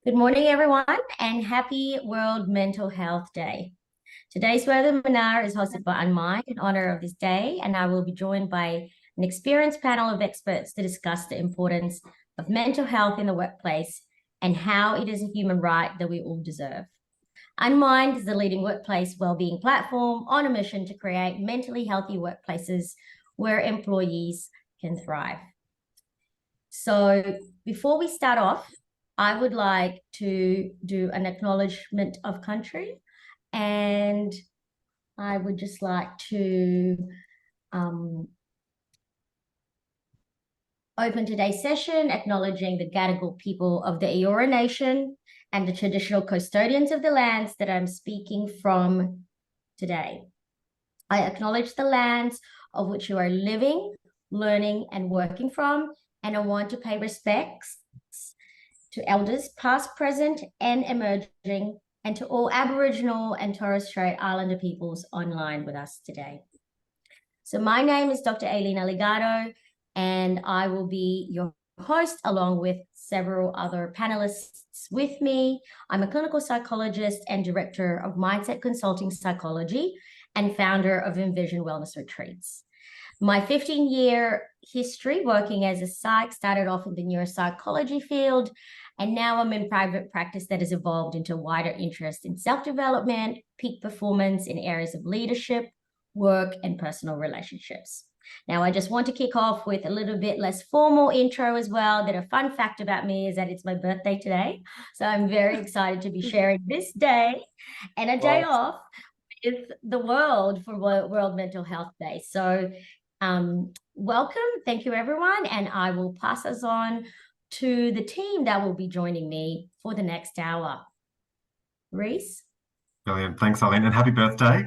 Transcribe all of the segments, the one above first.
Good morning, everyone, and happy World Mental Health Day. Today's webinar is hosted by Unmind in honor of this day, and I will be joined by an experienced panel of experts to discuss the importance of mental health in the workplace and how it is a human right that we all deserve. Unmind is the leading workplace wellbeing platform on a mission to create mentally healthy workplaces where employees can thrive. So before we start off, I would like to do an acknowledgement of country, and I would just like to open today's session acknowledging the Gadigal people of the Eora Nation and the traditional custodians of the lands that I'm speaking from today. I acknowledge the lands of which you are living, learning, and working from, and I want to pay respects to elders past, present, and emerging, and to all Aboriginal and Torres Strait Islander peoples online with us today. So my name is Dr. Aileen Alegado, and I will be your host along with several other panelists with me. I'm a clinical psychologist and director of Mindset Consulting Psychology and founder of Envision Wellness Retreats. My 15-year history working as a psych started off in the neuropsychology field, and now I'm in private practice that has evolved into a wider interest in self-development, peak performance in areas of leadership, work, and personal relationships. Now, I just want to kick off with a little bit less formal intro as well. That a fun fact about me is that it's my birthday today. So I'm very excited to be sharing this day and a day off with the world for World Mental Health Day. So welcome. Thank you, everyone. And I will pass us on to the team that will be joining me for the next hour. Rhys? Brilliant. Thanks, Aileen, and happy birthday.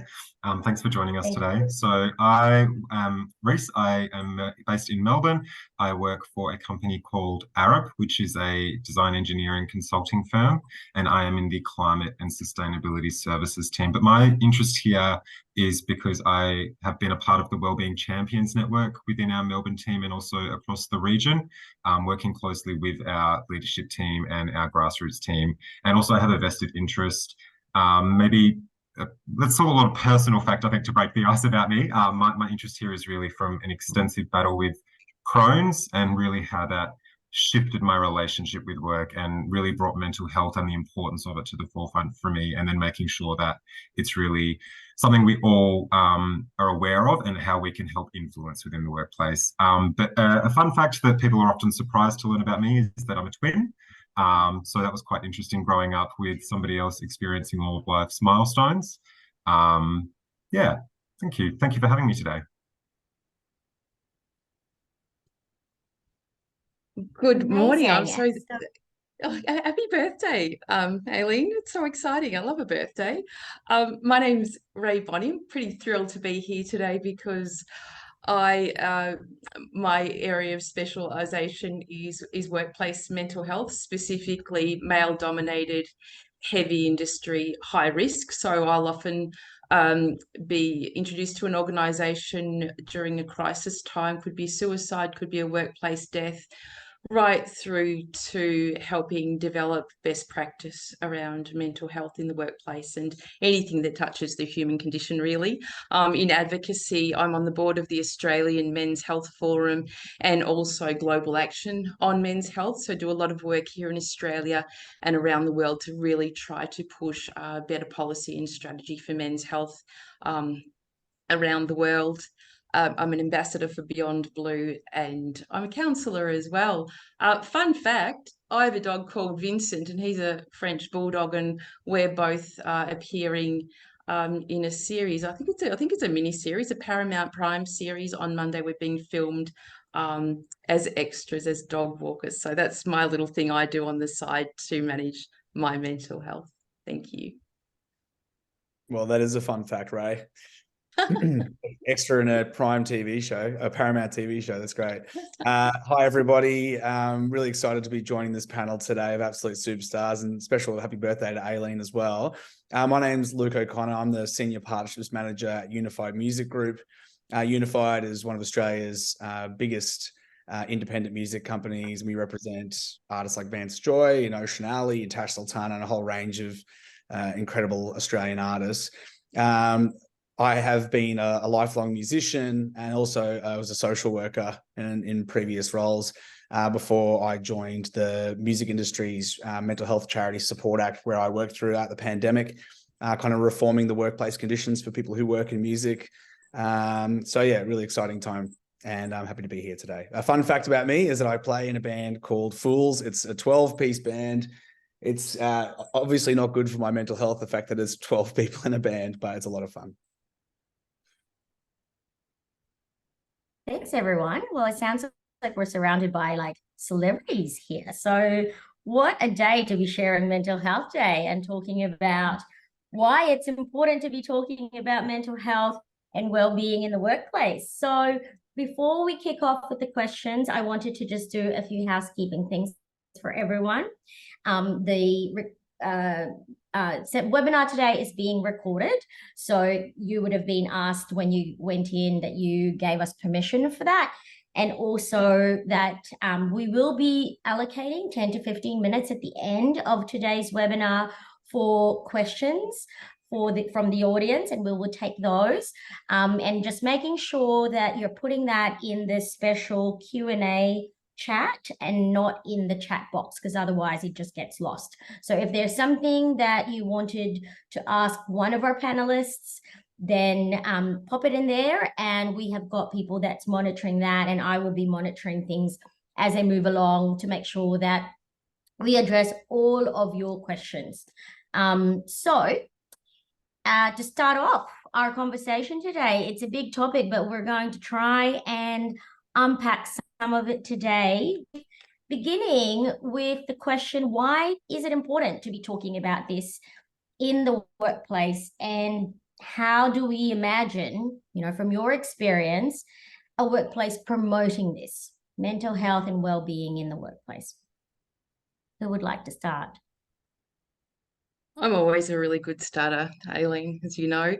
Thanks for joining us today. So I am Rhys. I am based in Melbourne. I work for a company called Arup, which is a design engineering consulting firm, and I am in the climate and sustainability services team. But my interest here is because I have been a part of the Wellbeing Champions Network within our Melbourne team and also across the region, working closely with our leadership team and our grassroots team. And also I have a vested interest. That's sort of a lot of personal fact, I think, to break the ice about me. My interest here is really from an extensive battle with Crohn's and really how that shifted my relationship with work and really brought mental health and the importance of it to the forefront for me, and then making sure that it's really something we all are aware of and how we can help influence within the workplace. But a fun fact that people are often surprised to learn about me is that I'm a twin. So that was quite interesting growing up with somebody else experiencing all of life's milestones. Yeah, thank you. Thank you for having me today. Good morning. I'm so happy birthday, Aileen. It's so exciting. I love a birthday. My name's Bonney. I'm pretty thrilled to be here today because my area of specialization is workplace mental health, specifically male-dominated, heavy industry, high risk. So I'll often be introduced to an organization during a crisis time, could be suicide, could be a workplace death, right through to helping develop best practice around mental health in the workplace and anything that touches the human condition, really. In advocacy, I'm on the board of the Australian Men's Health Forum and also Global Action on Men's Health. So I do a lot of work here in Australia and around the world to really try to push better policy and strategy for men's health around the world. I'm an ambassador for Beyond Blue and I'm a counsellor as well. Fun fact, I have a dog called Vincent and he's a French bulldog, and we're both appearing in a series. I think it's a mini series, a Paramount Prime series. On Monday we're being filmed as extras, as dog walkers. So that's my little thing I do on the side to manage my mental health. Thank you. Well, that is a fun fact, Ray. Extra in a Prime TV show, a Paramount TV show. That's great. Hi, everybody. Really excited to be joining this panel today of absolute superstars, and special happy birthday to Aileen as well. My name's Luke O'Connor. I'm the Senior Partnerships Manager at Unified Music Group. Unified is one of Australia's biggest independent music companies. We represent artists like Vance Joy and Ocean Alley, Tash Sultana, and a whole range of incredible Australian artists. I have been a lifelong musician, and also I was a social worker in previous roles before I joined the music industry's Mental Health Charity Support Act, where I worked throughout the pandemic, kind of reforming the workplace conditions for people who work in music. So yeah, really exciting time, and I'm happy to be here today. A fun fact about me is that I play in a band called Fools. It's a 12-piece band. It's obviously not good for my mental health, the fact that it's 12 people in a band, but it's a lot of fun. Thanks, everyone. Well, it sounds like we're surrounded by like celebrities here. So what a day to be sharing Mental Health Day and talking about why it's important to be talking about mental health and well-being in the workplace. So before we kick off with the questions, I wanted to just do a few housekeeping things for everyone. The webinar today is being recorded, so you would have been asked when you went in that you gave us permission for that, and also that we will be allocating 10 to 15 minutes at the end of today's webinar for questions from the audience, and we will take those, and just making sure that you're putting that in the special Q&A chat and not in the chat box, because otherwise it just gets lost. So if there's something that you wanted to ask one of our panelists, then pop it in there, and we have got people that's monitoring that, and I will be monitoring things as they move along to make sure that we address all of your questions. So to start off our conversation today, it's a big topic, but we're going to try and unpack some of it today, beginning with the question, why is it important to be talking about this in the workplace, and how do we imagine, from your experience, a workplace promoting this mental health and well-being in the workplace? Who would like to start? I'm always a really good starter, Aileen, as you know.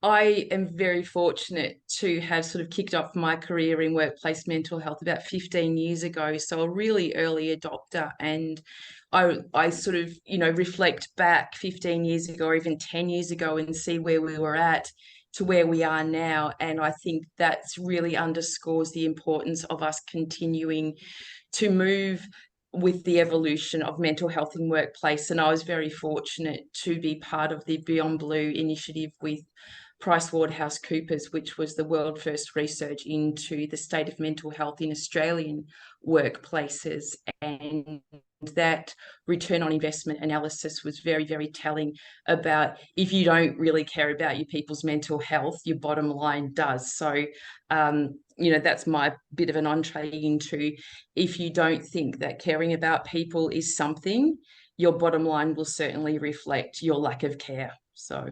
I am very fortunate to have sort of kicked off my career in workplace mental health about 15 years ago. So a really early adopter. And I sort of, reflect back 15 years ago or even 10 years ago and see where we were at to where we are now. And I think that's really underscores the importance of us continuing to move with the evolution of mental health in workplace. And I was very fortunate to be part of the Beyond Blue initiative with PricewaterhouseCoopers, which was the world first research into the state of mental health in Australian workplaces. And that return on investment analysis was very, very telling about if you don't really care about your people's mental health, your bottom line does. So, that's my bit of an entree into, if you don't think that caring about people is something, your bottom line will certainly reflect your lack of care. So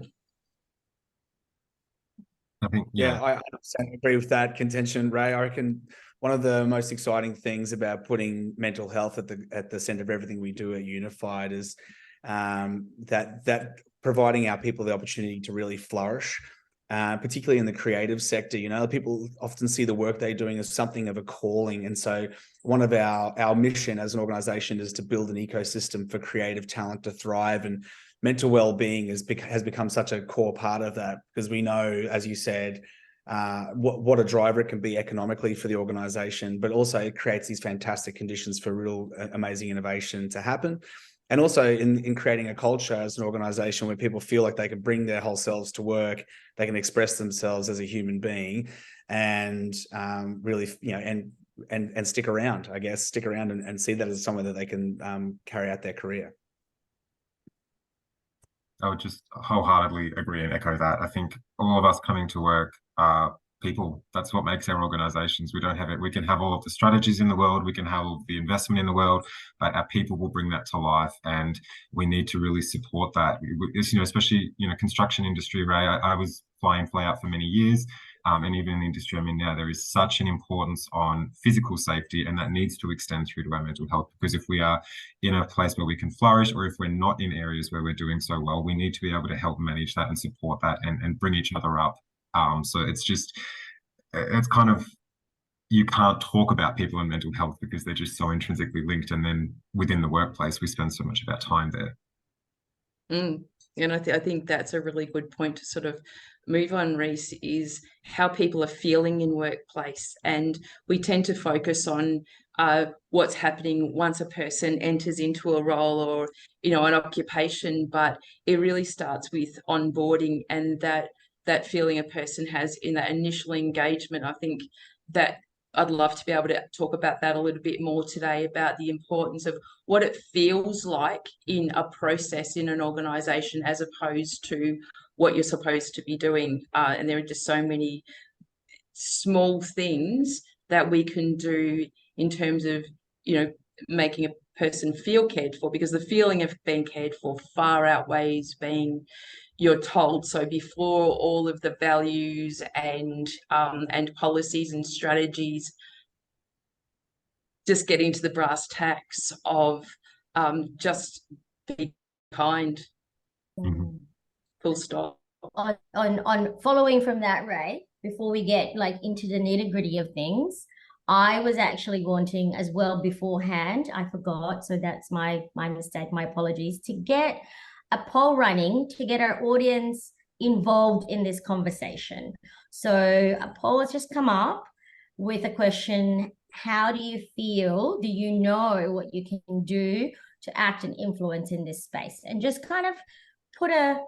I think, Yeah, I 100% agree with that contention, Ray. I reckon one of the most exciting things about putting mental health at the center of everything we do at Unified is that providing our people the opportunity to really flourish, particularly in the creative sector. People often see the work they're doing as something of a calling, and so one of our mission as an organization is to build an ecosystem for creative talent to thrive, and mental well-being has become such a core part of that, because we know, as you said, what a driver it can be economically for the organization, but also it creates these fantastic conditions for real amazing innovation to happen. And also in creating a culture as an organization where people feel like they can bring their whole selves to work, they can express themselves as a human being, and really, and stick around, and see that as somewhere that they can carry out their career. I would just wholeheartedly agree and echo that. I think all of us coming to work are people. That's what makes our organizations. We don't have it. We can have all of the strategies in the world. We can have all of the investment in the world, but our people will bring that to life, and we need to really support that. Especially, construction industry, Ray, I was fly out for many years. And even in the industry I'm in now, there is such an importance on physical safety, and that needs to extend through to our mental health. Because if we are in a place where we can flourish, or if we're not in areas where we're doing so well, we need to be able to help manage that and support that and bring each other up. So it's kind of, you can't talk about people and mental health because they're just so intrinsically linked. And then within the workplace, we spend so much of our time there. And I think that's a really good point to sort of move on, Rhys, is how people are feeling in workplace. And we tend to focus on what's happening once a person enters into a role or, an occupation, but it really starts with onboarding and that feeling a person has in that initial engagement. I think that I'd love to be able to talk about that a little bit more today, about the importance of what it feels like in a process in an organisation as opposed to what you're supposed to be doing. And there are just so many small things that we can do in terms of, making a person feel cared for, because the feeling of being cared for far outweighs being you're told. So before all of the values and policies and strategies, just getting to the brass tacks of just be kind. Full stop. On following from that, Ray, before we get like into the nitty-gritty of things, I was actually wanting as well beforehand, I forgot, so that's my mistake, my apologies, to get a poll running to get our audience involved in this conversation. So a poll has just come up with a question: how do you feel? Do you know what you can do to act and influence in this space? And just kind of put a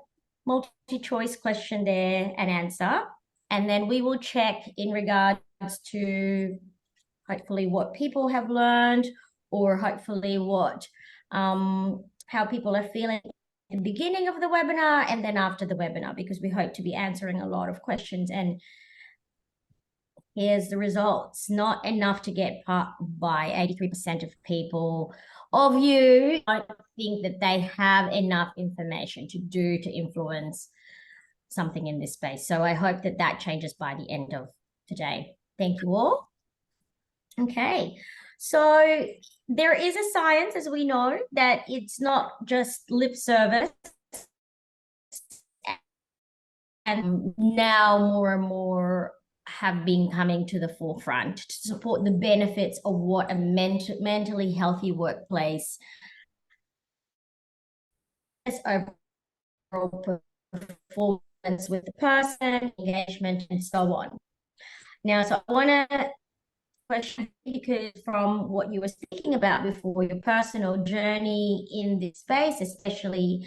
multi-choice question there and answer. And then we will check in regards to hopefully what people have learned, or hopefully what how people are feeling at the beginning of the webinar and then after the webinar, because we hope to be answering a lot of questions. And here's the results. Not enough to get part by 83% of people. Of you, I don't think that they have enough information to influence something in this space. So I hope that that changes by the end of today. Thank you all. Okay, so there is a science, as we know, that it's not just lip service. And now more and more have been coming to the forefront to support the benefits of what a mentally healthy workplace is, overall performance with the person, engagement, and so on. Now, so I want to question, because from what you were speaking about before, your personal journey in this space, especially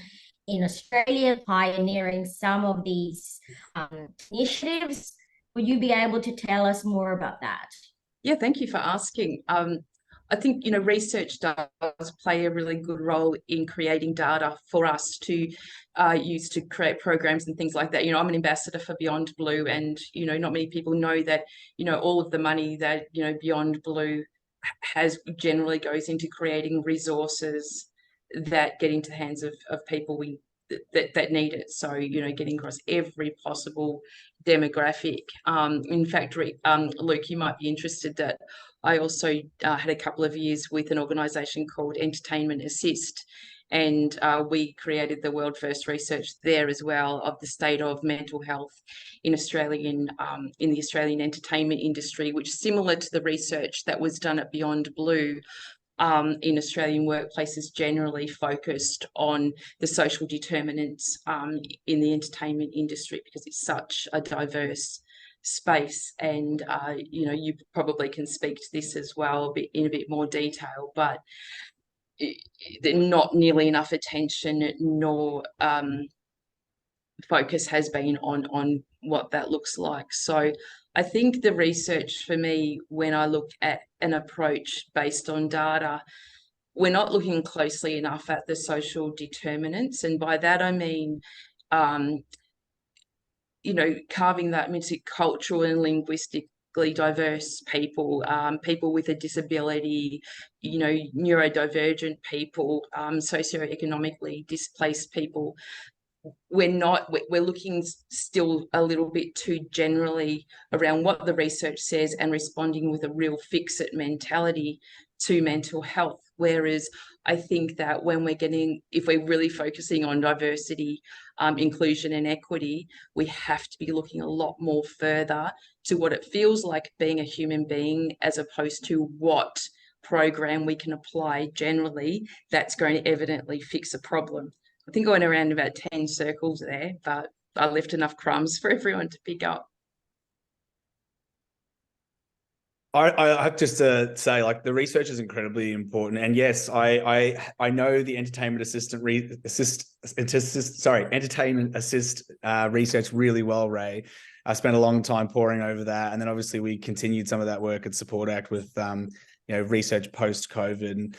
in Australia, pioneering some of these initiatives, would you be able to tell us more about that? Yeah, thank you for asking. I think, research does play a really good role in creating data for us to use to create programs and things like that. I'm an ambassador for Beyond Blue, and, not many people know that, all of the money that, Beyond Blue has generally goes into creating resources that get into the hands of people that need it. So, getting across every possible demographic. In fact, Luke, you might be interested that I also had a couple of years with an organisation called Entertainment Assist, and we created the world first research there as well of the state of mental health in in the Australian entertainment industry, which is similar to the research that was done at Beyond Blue. In Australian workplaces generally focused on the social determinants in the entertainment industry, because it's such a diverse space. And, you probably can speak to this as well in a bit more detail, but not nearly enough attention nor focus has been on what that looks like. So I think the research for me, when I look at an approach based on data, we're not looking closely enough at the social determinants. And by that, I mean, carving that into cultural and linguistically diverse people, people with a disability, neurodivergent people, socioeconomically displaced people. We're looking still a little bit too generally around what the research says and responding with a real fix-it mentality to mental health. Whereas I think that if we're really focusing on diversity, inclusion and equity, we have to be looking a lot more further to what it feels like being a human being, as opposed to what program we can apply generally that's going to evidently fix a problem. I think I went around about 10 circles there, but I left enough crumbs for everyone to pick up. I have just to say, like, the research is incredibly important, and yes, I know the entertainment assist research really well, Ray. I spent a long time poring over that, and then obviously we continued some of that work at Support Act with research post COVID. And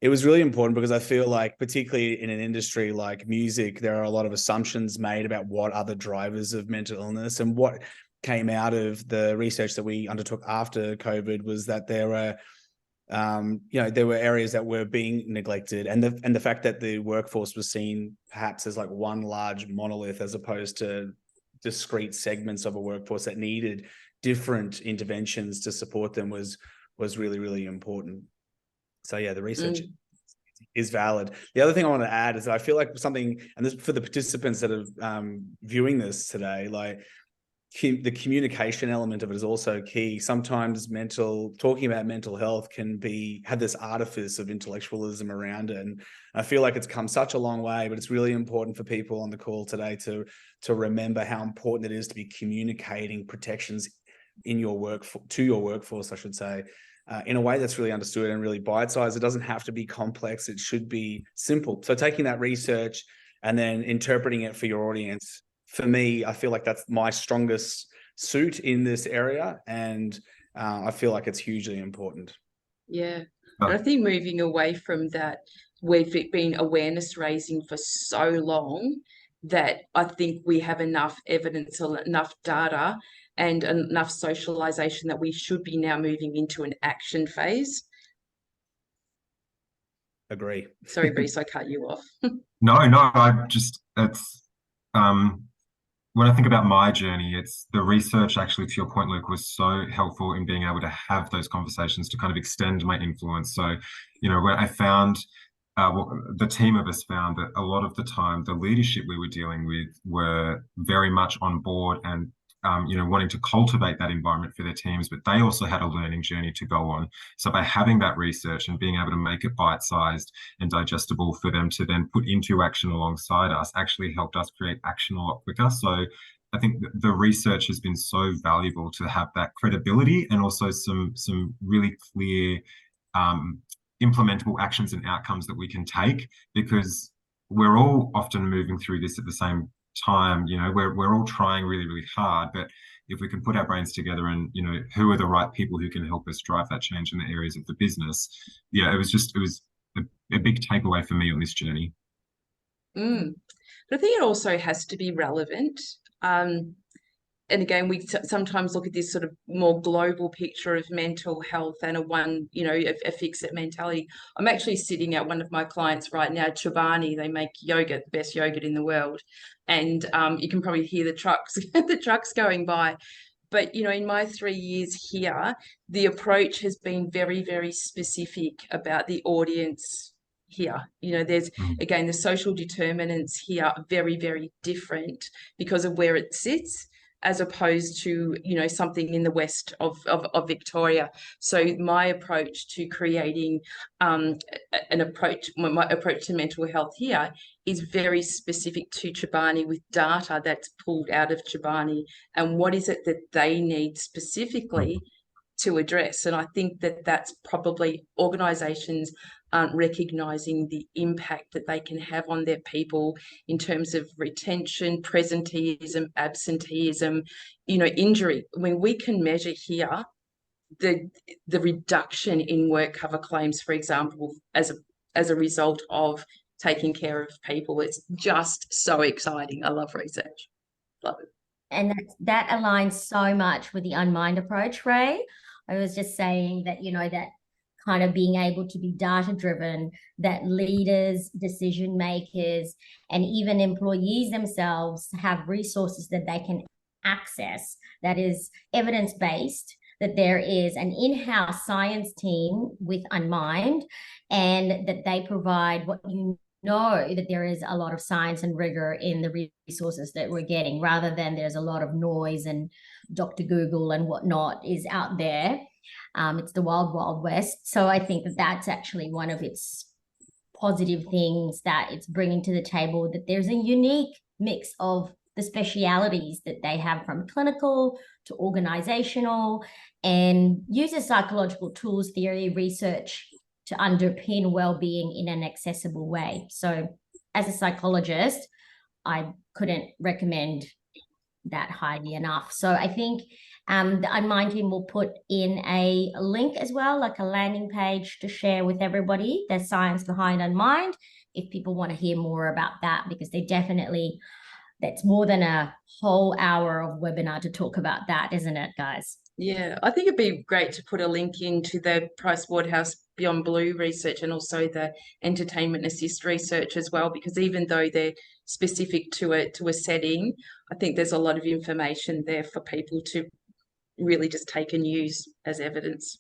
it was really important because I feel like, particularly in an industry like music, there are a lot of assumptions made about what are the drivers of mental illness. And what came out of the research that we undertook after COVID was that there were areas that were being neglected, and the fact that the workforce was seen perhaps as like one large monolith, as opposed to discrete segments of a workforce that needed different interventions to support them was really, really important. So yeah, the research is valid. The other thing I want to add is that I feel like something, and this for the participants that are viewing this today, like, the communication element of it is also key. Sometimes talking about mental health can have this artifice of intellectualism around it. And I feel like it's come such a long way, but it's really important for people on the call today to remember how important it is to be communicating protections to your workforce, I should say, in a way that's really understood and really bite-sized. It doesn't have to be complex. It should be simple. So taking that research and then interpreting it for your audience, for me, I feel like that's my strongest suit in this area, and I feel like it's hugely important. Yeah, and I think moving away from that, we've been awareness raising for so long that I think we have enough evidence, enough data, and enough socialization that we should be now moving into an action phase. Agree. Sorry, Rhys, I cut you off. No, when I think about my journey, it's the research, actually, to your point, Luke, was so helpful in being able to have those conversations to kind of extend my influence. So, when I found, the team of us found that a lot of the time, the leadership we were dealing with were very much on board and, wanting to cultivate that environment for their teams, but they also had a learning journey to go on. So by having that research and being able to make it bite-sized and digestible for them to then put into action alongside us actually helped us create action a lot quicker. So I think the research has been so valuable to have that credibility and also some really clear implementable actions and outcomes that we can take, because we're all often moving through this at the same time. We're all trying really, really hard, but if we can put our brains together and who are the right people who can help us drive that change in the areas of the business, it was a big takeaway for me on this journey. But I think it also has to be relevant. And again, we sometimes look at this sort of more global picture of mental health and a fix-it mentality. I'm actually sitting at one of my clients right now, Bonney. They make yogurt, the best yogurt in the world. And you can probably hear the trucks going by. But, in my 3 years here, the approach has been very, very specific about the audience here. There's, again, the social determinants here are very, very different because of where it sits, as opposed to, something in the west of Victoria. So my approach to creating my approach to mental health here is very specific to Bonney, with data that's pulled out of Bonney and what is it that they need specifically to address. And I think that that's probably organisations aren't recognising the impact that they can have on their people in terms of retention, presenteeism, absenteeism, injury. I mean, we can measure here the reduction in work cover claims, for example, as a result of taking care of people. It's just so exciting. I love research. Love it. And that aligns so much with the Unmind approach, Ray. I was just saying that, that kind of being able to be data-driven, that leaders, decision makers, and even employees themselves have resources that they can access that is evidence-based, that there is an in-house science team with Unmind, and that they provide what you know, that there is a lot of science and rigor in the resources that we're getting, rather than there's a lot of noise and Dr. Google and whatnot is out there. It's the wild, wild west. So I think that that's actually one of its positive things that it's bringing to the table, that there's a unique mix of the specialities that they have, from clinical to organizational, and uses psychological tools, theory, research to underpin well-being in an accessible way. So as a psychologist, I couldn't recommend that highly enough. So I think the Unmind team will put in a link as well, like a landing page to share with everybody the science behind Unmind, if people want to hear more about that, because they definitely, that's more than a whole hour of webinar to talk about that, isn't it, guys? Yeah, I think it'd be great to put a link into the Price Waterhouse Beyond Blue research, and also the entertainment assist research as well, because even though they're specific to a setting, I think there's a lot of information there for people to really just take and use as evidence.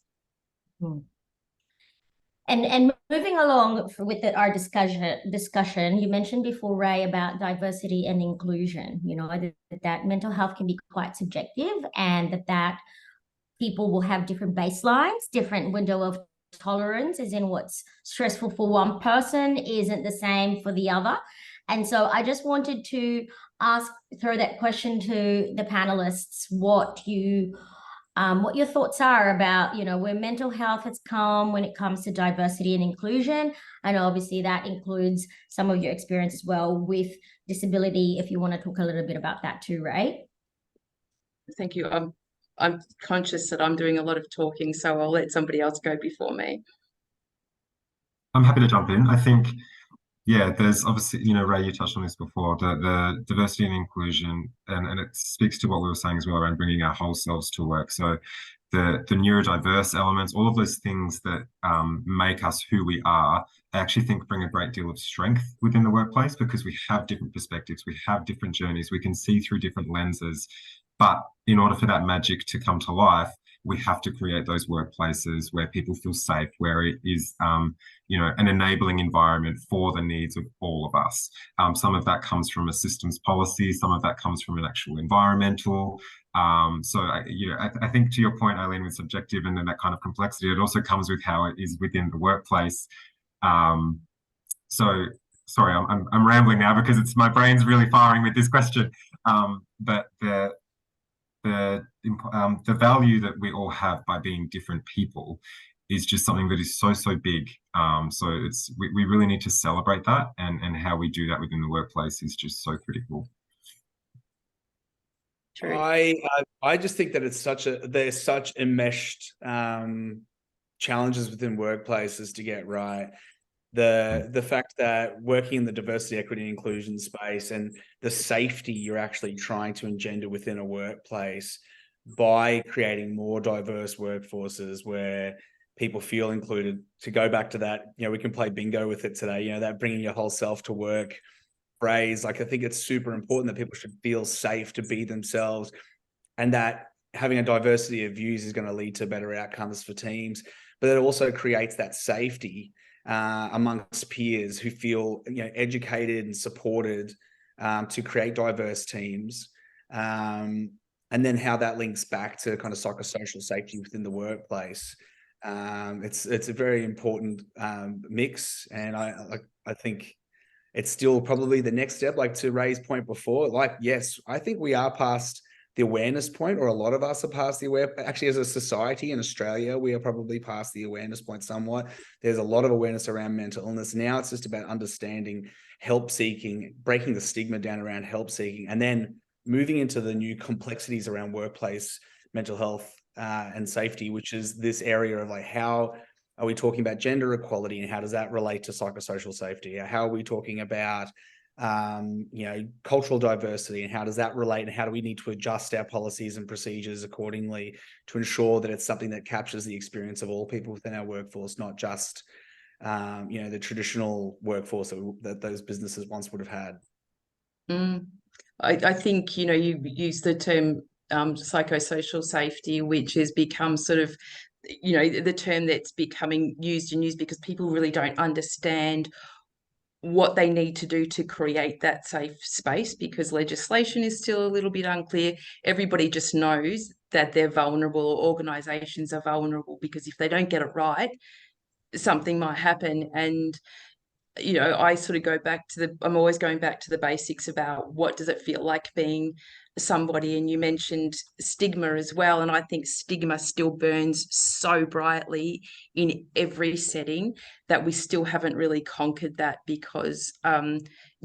And moving along with our discussion, you mentioned before, Ray, about diversity and inclusion. You know, that mental health can be quite subjective, and that people will have different baselines, different window of tolerance, as in what's stressful for one person isn't the same for the other. And so I just wanted to throw that question to the panelists, what your thoughts are about, you know, where mental health has come when it comes to diversity and inclusion. And obviously that includes some of your experience as well with disability, if you want to talk a little bit about that too, Ray. Thank you. I'm conscious that I'm doing a lot of talking, so I'll let somebody else go before me. I'm happy to jump in. I think, yeah, there's obviously, you know, Ray, you touched on this before, the diversity and inclusion, and it speaks to what we were saying as well around bringing our whole selves to work. So the neurodiverse elements, all of those things that make us who we are, I actually think bring a great deal of strength within the workplace, because we have different perspectives, we have different journeys, we can see through different lenses. But in order for that magic to come to life, we have to create those workplaces where people feel safe, where it is, you know, an enabling environment for the needs of all of us. Some of that comes from a systems policy, some of that comes from an actual environmental. I think to your point, Aileen, with subjective and then that kind of complexity, it also comes with how it is within the workplace. Sorry, I'm rambling now because my brain's really firing with this question. But the value that we all have by being different people is just something that is so big. So we really need to celebrate that, and how we do that within the workplace is just so critical. True. I just think that there's such enmeshed challenges within workplaces to get right. The fact that working in the diversity, equity, and inclusion space, and the safety you're actually trying to engender within a workplace by creating more diverse workforces where people feel included. To go back to that, you know, we can play bingo with it today, you know, that bringing your whole self to work phrase. Like, I think it's super important that people should feel safe to be themselves, and that having a diversity of views is going to lead to better outcomes for teams. But it also creates that safety amongst peers who feel, you know, educated and supported to create diverse teams, and then how that links back to kind of psychosocial safety within the workplace. It's a very important mix, and I think it's still probably the next step. Like, to Ray's point before, like, yes, I think we are past the awareness point, or a lot of us are past the actually, as a society in Australia, we are probably past the awareness point somewhat. There's a lot of awareness around mental illness. Now it's just about understanding, help seeking, breaking the stigma down around help seeking, and then moving into the new complexities around workplace mental health and safety, which is this area of, like, how are we talking about gender equality, and how does that relate to psychosocial safety? How are we talking about you know, cultural diversity, and how does that relate, and how do we need to adjust our policies and procedures accordingly to ensure that it's something that captures the experience of all people within our workforce, not just you know, the traditional workforce that those businesses once would have had. I think, you know, you use the term psychosocial safety, which has become sort of, you know, the term that's becoming used and used because people really don't understand what they need to do to create that safe space, because legislation is still a little bit unclear. Everybody just knows that they're vulnerable, or organisations are vulnerable, because if they don't get it right, something might happen. And you know, I sort of go back to I'm always going back to the basics about what does it feel like being somebody. And you mentioned stigma as well. And I think stigma still burns so brightly in every setting that we still haven't really conquered that, because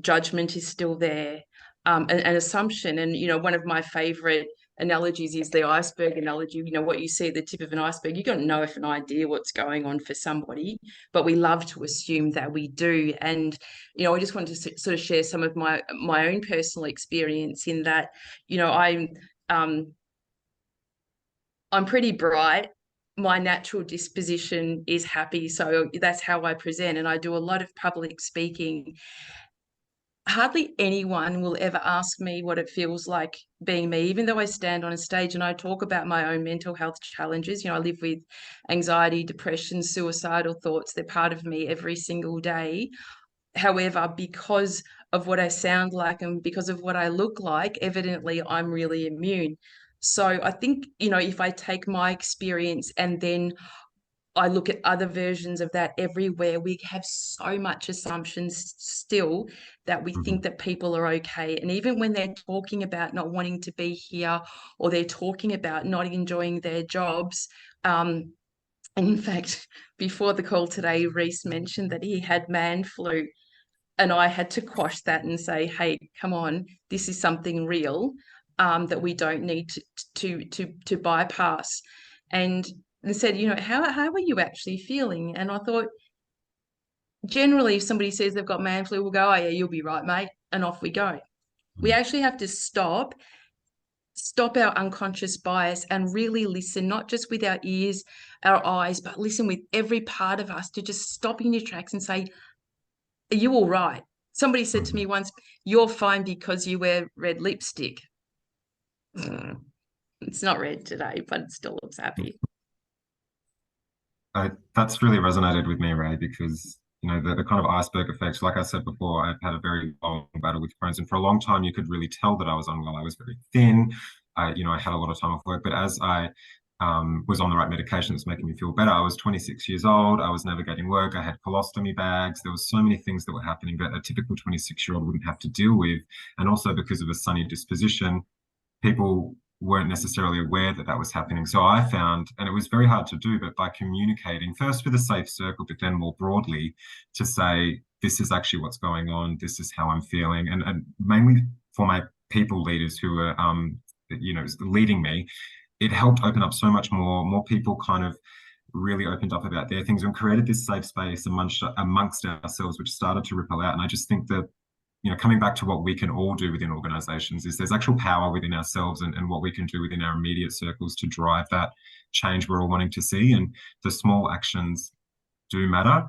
judgment is still there, an assumption. And, you know, one of my favorite analogies is the iceberg analogy. You know, what you see at the tip of an iceberg, you don't know if an idea what's going on for somebody, but we love to assume that we do. And you know, I just wanted to sort of share some of my own personal experience in that. You know, I'm pretty bright. My natural disposition is happy, so that's how I present, and I do a lot of public speaking. Hardly anyone will ever ask me what it feels like being me, even though I stand on a stage and I talk about my own mental health challenges. You know, I live with anxiety, depression, suicidal thoughts. They're part of me every single day. However, because of what I sound like and because of what I look like, evidently I'm really immune. So I think, you know, if I take my experience and then I look at other versions of that everywhere, we have so much assumptions still that we think that people are okay. And even when they're talking about not wanting to be here, or they're talking about not enjoying their jobs, in fact, before the call today, Rhys mentioned that he had man flu, and I had to quash that and say, hey, come on, this is something real, that we don't need to bypass. And said, you know, how are you actually feeling? And I thought, generally, if somebody says they've got man flu, we'll go, oh yeah, you'll be right, mate, and off we go. We actually have to stop our unconscious bias and really listen, not just with our ears, our eyes, but listen with every part of us, to just stop in your tracks and say, are you all right? Somebody said to me once, you're fine because you wear red lipstick. It's not red today, but it still looks happy. That's really resonated with me, Ray, because you know the kind of iceberg effect. Like I said before, I've had a very long battle with Crohn's, and for a long time you could really tell that I was unwell. I was very thin. You know, I had a lot of time off work, but as I was on the right medication that was making me feel better, I was 26 years old. I was navigating work. I had colostomy bags. There was so many things that were happening that a typical 26-year-old wouldn't have to deal with. And also because of a sunny disposition, people weren't necessarily aware that that was happening. So I found, and it was very hard to do, but by communicating first with a safe circle, but then more broadly to say, this is actually what's going on, this is how I'm feeling. And mainly for my people leaders who were, you know, leading me, it helped open up so much more. More people kind of really opened up about their things and created this safe space amongst ourselves, which started to ripple out. And I just think that, you know, coming back to what we can all do within organizations, is there's actual power within ourselves and what we can do within our immediate circles to drive that change we're all wanting to see. And the small actions do matter.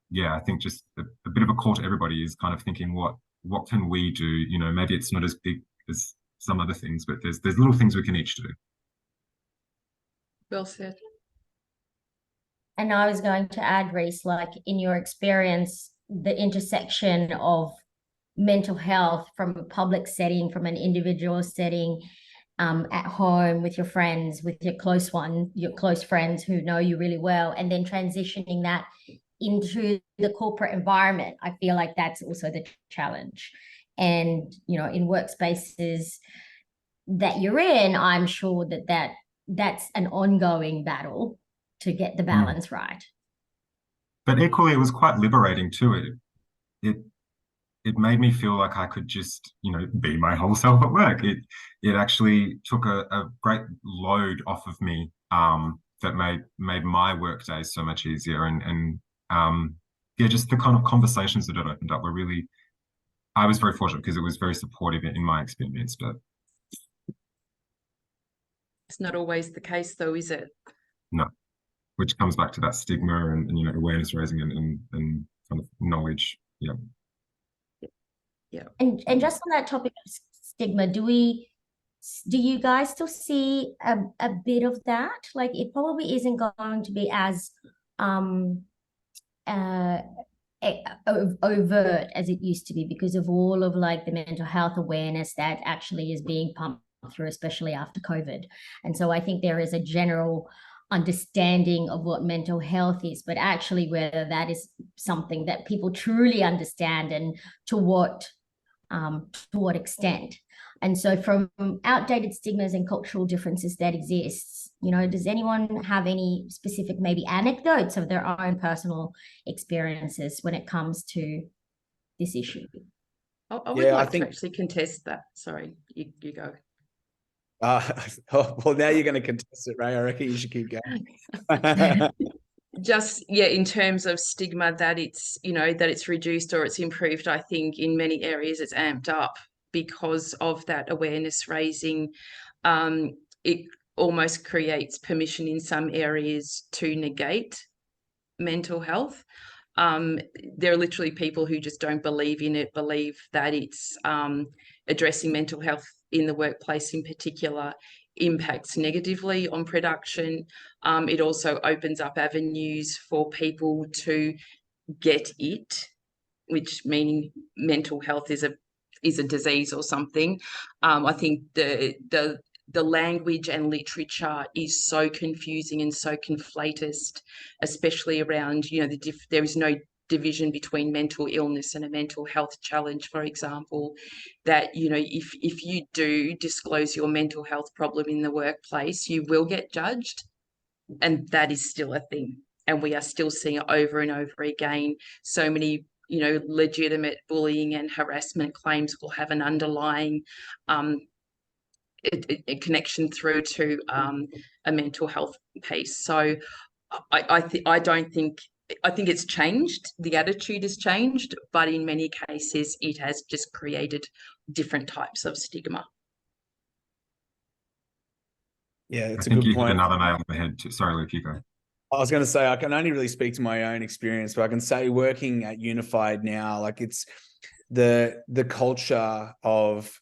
Yeah, I think just a bit of a call to everybody is kind of thinking, what can we do? You know, maybe it's not as big as some other things, but there's little things we can each do. Well said. And I was going to add, Rhys, like in your experience, the intersection of mental health from a public setting, from an individual setting, at home with your friends, with your close friends who know you really well, and then transitioning that into the corporate environment. I feel like that's also the challenge. And, you know, in workspaces that you're in, I'm sure that's an ongoing battle to get the balance right. But equally, it was quite liberating too. It made me feel like I could just, you know, be my whole self at work. It actually took a great load off of me, that made my work days so much easier. And yeah, just the kind of conversations that it opened up were really, I was very fortunate because it was very supportive in my experience. But it's not always the case though, is it? No, which comes back to that stigma and you know, awareness raising and kind of knowledge. Yeah. Yeah. And just on that topic of stigma, do we do you guys still see a bit of that? Like it probably isn't going to be as uh overt as it used to be because of all of like the mental health awareness that actually is being pumped through, especially after COVID. And so I think there is a general understanding of what mental health is, but actually whether that is something that people truly understand and to what extent. And so from outdated stigmas and cultural differences that exists, you know, does anyone have any specific maybe anecdotes of their own personal experiences when it comes to this issue? I would like to actually contest that. Sorry, you go. Well, now you're going to contest it, Ray. I reckon you should keep going. Just in terms of stigma, that it's that it's reduced or it's improved. I think in many areas it's amped up because of that awareness raising. It almost creates permission in some areas to negate mental health. There are literally people who just don't believe in it, believe that it's addressing mental health in the workplace in particular impacts negatively on production. It also opens up avenues for people to get it, which meaning mental health is a disease or something. I think the language and literature is so confusing and so conflatist, especially around, there is no division between mental illness and a mental health challenge, for example, that, if you do disclose your mental health problem in the workplace, you will get judged. And that is still a thing. And we are still seeing it over and over again. So many, legitimate bullying and harassment claims will have an underlying a connection through to a mental health piece. So I think it's changed. The attitude has changed, but in many cases it has just created different types of stigma. Yeah, it's I a think good you hit point. another nail on the head too. Sorry, Luke, you go. I was going to say, I can only really speak to my own experience, but I can say working at Unified now, like it's the culture of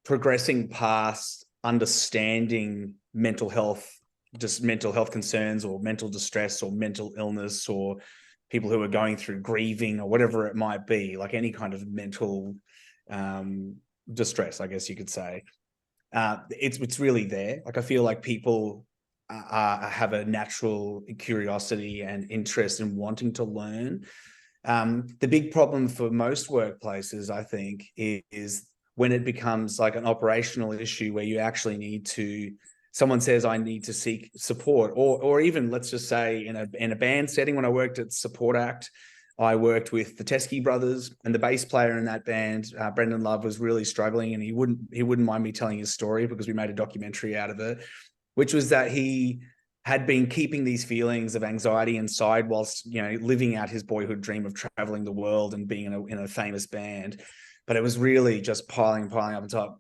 progressing past understanding mental health, just mental health concerns or mental distress or mental illness or people who are going through grieving or whatever it might be, like any kind of mental distress, I guess you could say. It's really there. Like I feel like people have a natural curiosity and interest in wanting to learn. The big problem for most workplaces, I think, is when it becomes like an operational issue where you actually need to, someone says, I need to seek support, or even let's just say in a band setting, when I worked at Support Act, I worked with the Teskey brothers, and the bass player in that band, Brendan Love, was really struggling, and he wouldn't mind me telling his story because we made a documentary out of it, which was that he had been keeping these feelings of anxiety inside whilst, living out his boyhood dream of traveling the world and being in a famous band. But it was really just piling up on top.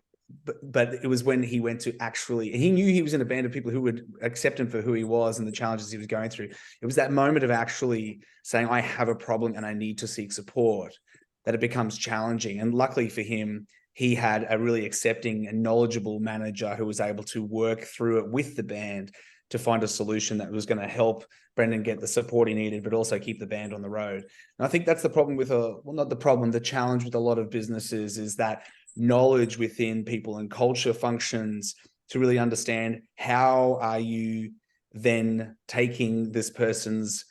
But it was when he went to he knew he was in a band of people who would accept him for who he was and the challenges he was going through. It was that moment of actually saying, I have a problem and I need to seek support, that it becomes challenging. And luckily for him, he had a really accepting and knowledgeable manager who was able to work through it with the band to find a solution that was going to help Brendan get the support he needed, but also keep the band on the road. And I think that's the problem with the challenge with a lot of businesses is that knowledge within people and culture functions to really understand how are you then taking this person's,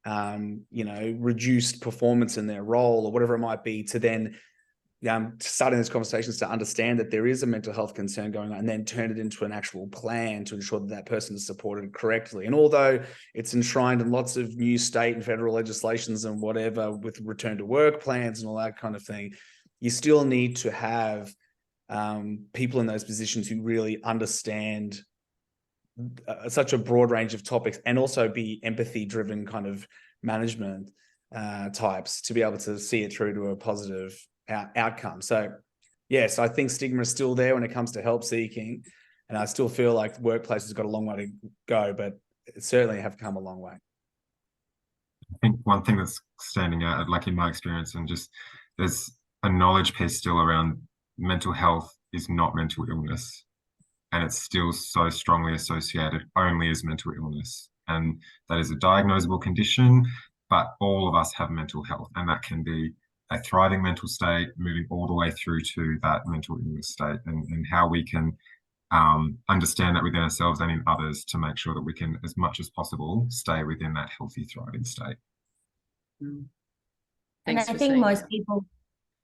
reduced performance in their role or whatever it might be to then starting these conversations to understand that there is a mental health concern going on and then turn it into an actual plan to ensure that that person is supported correctly. And although it's enshrined in lots of new state and federal legislations and whatever with return to work plans and all that kind of thing, you still need to have people in those positions who really understand such a broad range of topics and also be empathy-driven kind of management types to be able to see it through to a positive outcome. So yes, I think stigma is still there when it comes to help seeking, and I still feel like workplaces have got a long way to go, but it certainly have come a long way. I think one thing that's standing out, like in my experience, and just there's a knowledge piece still around mental health is not mental illness. and it's still so strongly associated only as mental illness. And that is a diagnosable condition, but all of us have mental health, and that can be a thriving mental state moving all the way through to that mental illness state, and how we can understand that within ourselves and in others to make sure that we can, as much as possible, stay within that healthy, thriving state. And Thanks I for think saying most that. people,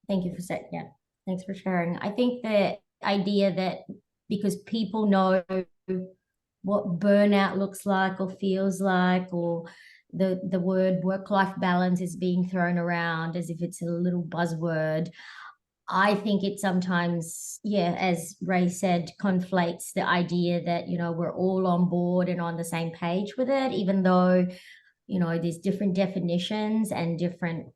thank you for saying, yeah, thanks for sharing. I think the idea that because people know what burnout looks like or feels like, or the word work-life balance is being thrown around as if it's a little buzzword. I think it sometimes, yeah, as Ray said, conflates the idea that, you know, we're all on board and on the same page with it, even though, you know, there's different definitions and different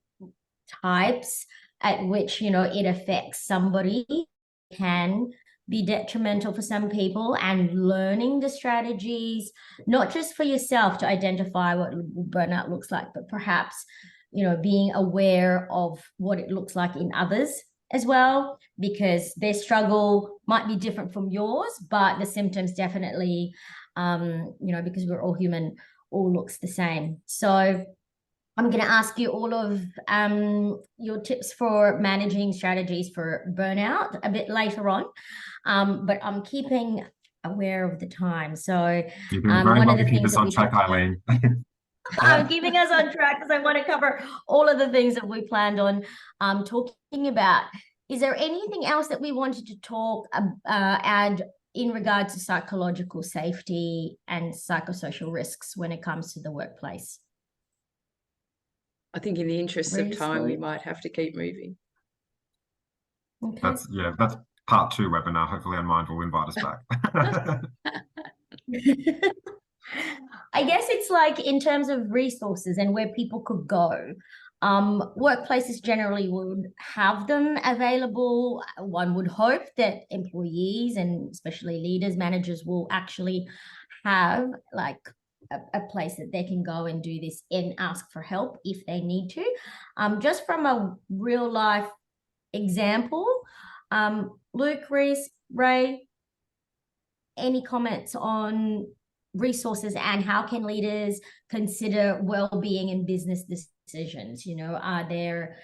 types at which, you know, it affects somebody. It can be detrimental for some people, and learning the strategies, not just for yourself to identify what burnout looks like, but perhaps, you know, being aware of what it looks like in others as well, because their struggle might be different from yours, but the symptoms definitely, you know, because we're all human, all looks the same. So I'm going to ask you all of your tips for managing strategies for burnout a bit later on, but I'm keeping aware of the time. So You've been very one well of the to keep things us that on we track, Aileen. I'm keeping us on track because I want to cover all of the things that we planned on talking about. Is there anything else that we wanted to talk add in regards to psychological safety and psychosocial risks when it comes to the workplace? I think in the interest of Rhys, time, we Lee? might have to keep moving. Okay. That's part 2 webinar. Hopefully Unmind will invite us back. I guess it's like in terms of resources and where people could go. Workplaces generally would have them available. One would hope that employees and especially leaders, managers will actually have like a place that they can go and do this and ask for help if they need to. Just from a real life example, Luke, Rhys, Ray, any comments on resources and how can leaders consider well-being in business decisions? You know, are there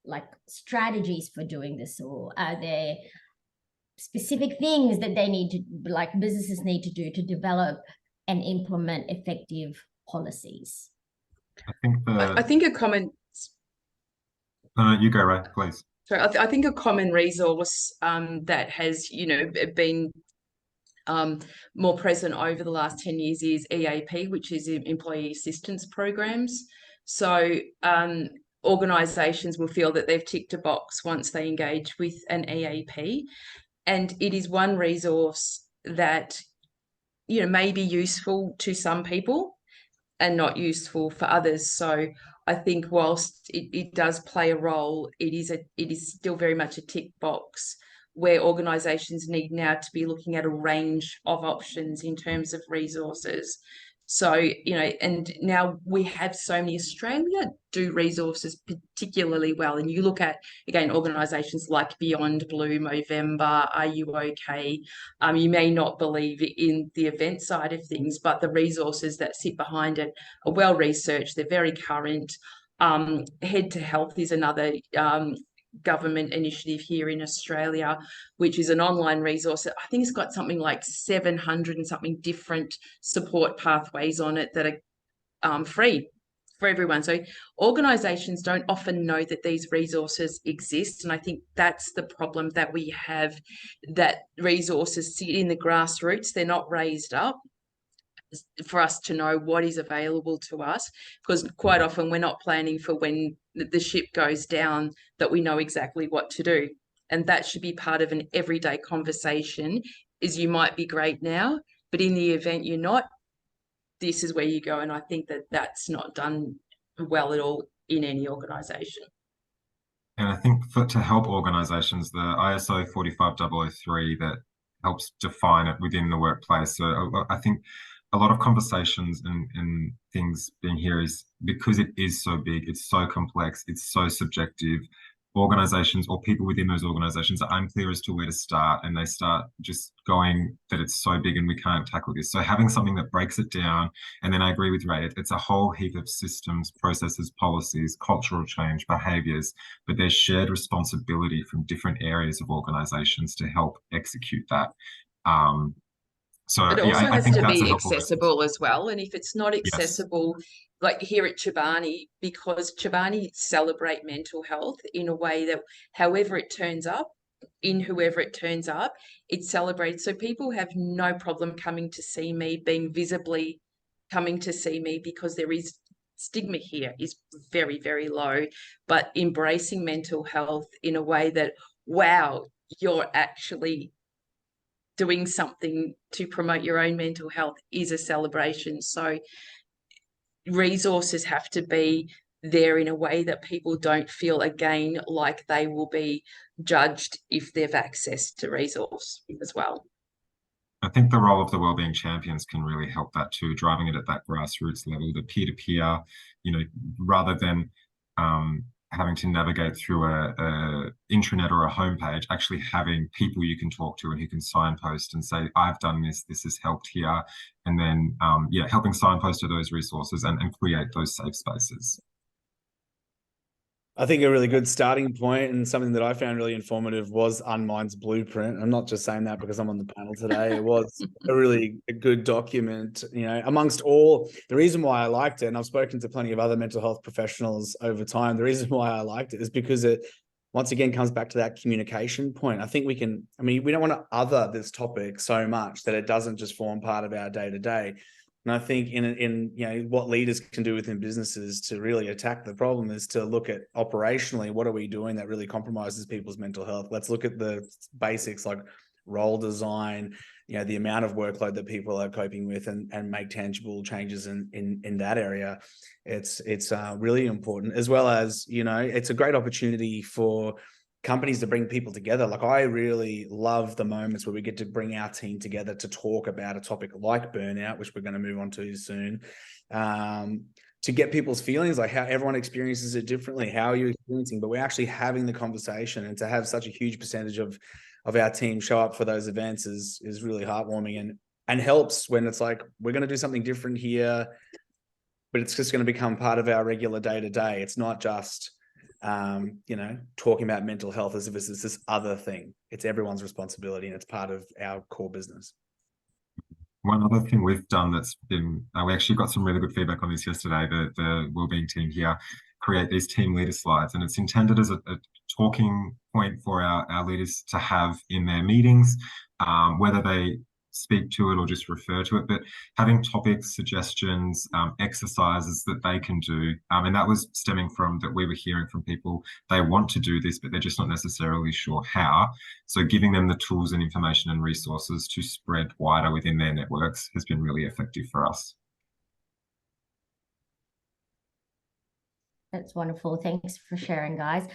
like strategies for doing this, or are there specific things that they need to, like businesses need to do to develop and implement effective policies? I think a common You go, Ray, please. So I think a common resource that has, you know, been more present over the last 10 years is EAP, which is employee assistance programs. So organisations will feel that they've ticked a box once they engage with an EAP, and it is one resource that, you know, may be useful to some people and not useful for others. So I think whilst it does play a role, it is still very much a tick box where organisations need now to be looking at a range of options in terms of resources. So, you know, and now we have so many. Australia do resources particularly well. And you look at, again, organisations like Beyond Blue, Movember, Are You OK? You may not believe in the event side of things, but the resources that sit behind it are well researched. They're very current. Head to Health is another government initiative here in Australia, which is an online resource. I think it's got something like 700 and something different support pathways on it that are free for everyone. So organisations don't often know that these resources exist. And I think that's the problem that we have, that resources sit in the grassroots. They're not raised up for us to know what is available to us, because quite often we're not planning for when the ship goes down that we know exactly what to do. And that should be part of an everyday conversation, is you might be great now, but in the event you're not, this is where you go. And I think that that's not done well at all in any organisation. And I think to help organisations, the ISO 45003 that helps define it within the workplace. So I think a lot of conversations and things being here is because it is so big, it's so complex, it's so subjective. organizations or people within those organizations are unclear as to where to start, and they start just going that it's so big and we can't tackle this. So having something that breaks it down, and then I agree with Ray, it's a whole heap of systems, processes, policies, cultural change, behaviors, but there's shared responsibility from different areas of organizations to help execute that. So It yeah, also I has think to that's a be helpful resource. accessible as well. And if it's not Yes. accessible, like here at Chobani, because Chobani celebrate mental health in a way that however it turns up, in whoever it turns up, it's celebrated. So people have no problem coming to see me, being visibly coming to see me, because there is stigma here is very, very low, but embracing mental health in a way that, wow, you're actually doing something to promote your own mental health is a celebration. So resources have to be there in a way that people don't feel, again, like they will be judged if they've access to resource as well. I think the role of the wellbeing champions can really help that too, driving it at that grassroots level, the peer-to-peer, rather than having to navigate through a intranet or a homepage, actually having people you can talk to and who can signpost and say, I've done this, this has helped here. And then, helping signpost to those resources and create those safe spaces. I think a really good starting point and something that I found really informative was Unmind's blueprint. I'm not just saying that because I'm on the panel today. It was a good document, amongst all. The reason why I liked it, and I've spoken to plenty of other mental health professionals over time, the reason why I liked it is because it, once again, comes back to that communication point. I think we don't want to other this topic so much that it doesn't just form part of our day-to-day. And I think in what leaders can do within businesses to really attack the problem is to look at operationally, what are we doing that really compromises people's mental health? Let's look at the basics like role design, the amount of workload that people are coping with, and make tangible changes in that area. It's really important, as well as, it's a great opportunity for companies to bring people together. Like, I really love the moments where we get to bring our team together to talk about a topic like burnout, which we're going to move on to soon, to get people's feelings, like how everyone experiences it differently, how you're experiencing, but we're actually having the conversation. And to have such a huge percentage of our team show up for those events is really heartwarming and helps when it's like, we're going to do something different here, but it's just going to become part of our regular day-to-day. It's not just talking about mental health as if it's this other thing. It's everyone's responsibility, and it's part of our core business. One other thing we've done that's been, we actually got some really good feedback on this yesterday, the wellbeing team here create these team leader slides, and it's intended as a talking point for our leaders to have in their meetings, whether they speak to it or just refer to it, but having topics, suggestions, exercises that they can do. And that was stemming from that we were hearing from people, they want to do this, but they're just not necessarily sure how. So giving them the tools and information and resources to spread wider within their networks has been really effective for us. That's wonderful. Thanks for sharing, guys.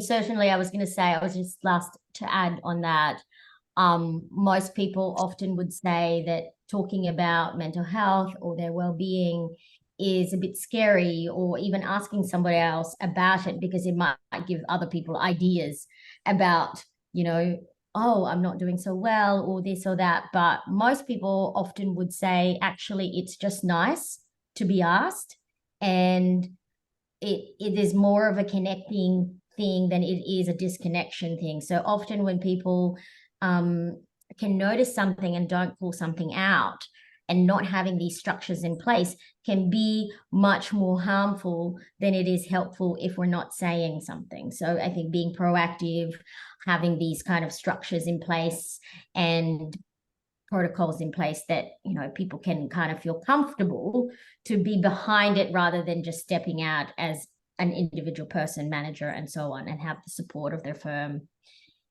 Certainly I was going to say, I was just last to add on that. Most people often would say that talking about mental health or their well-being is a bit scary, or even asking somebody else about it, because it might give other people ideas about, oh, I'm not doing so well, or this or that. But most people often would say, actually, it's just nice to be asked, and it is more of a connecting thing than it is a disconnection thing. So often when people can notice something and don't pull something out, and not having these structures in place can be much more harmful than it is helpful if we're not saying something. So I think being proactive, having these kind of structures in place and protocols in place that, people can kind of feel comfortable to be behind it, rather than just stepping out as an individual person, manager, and so on, and have the support of their firm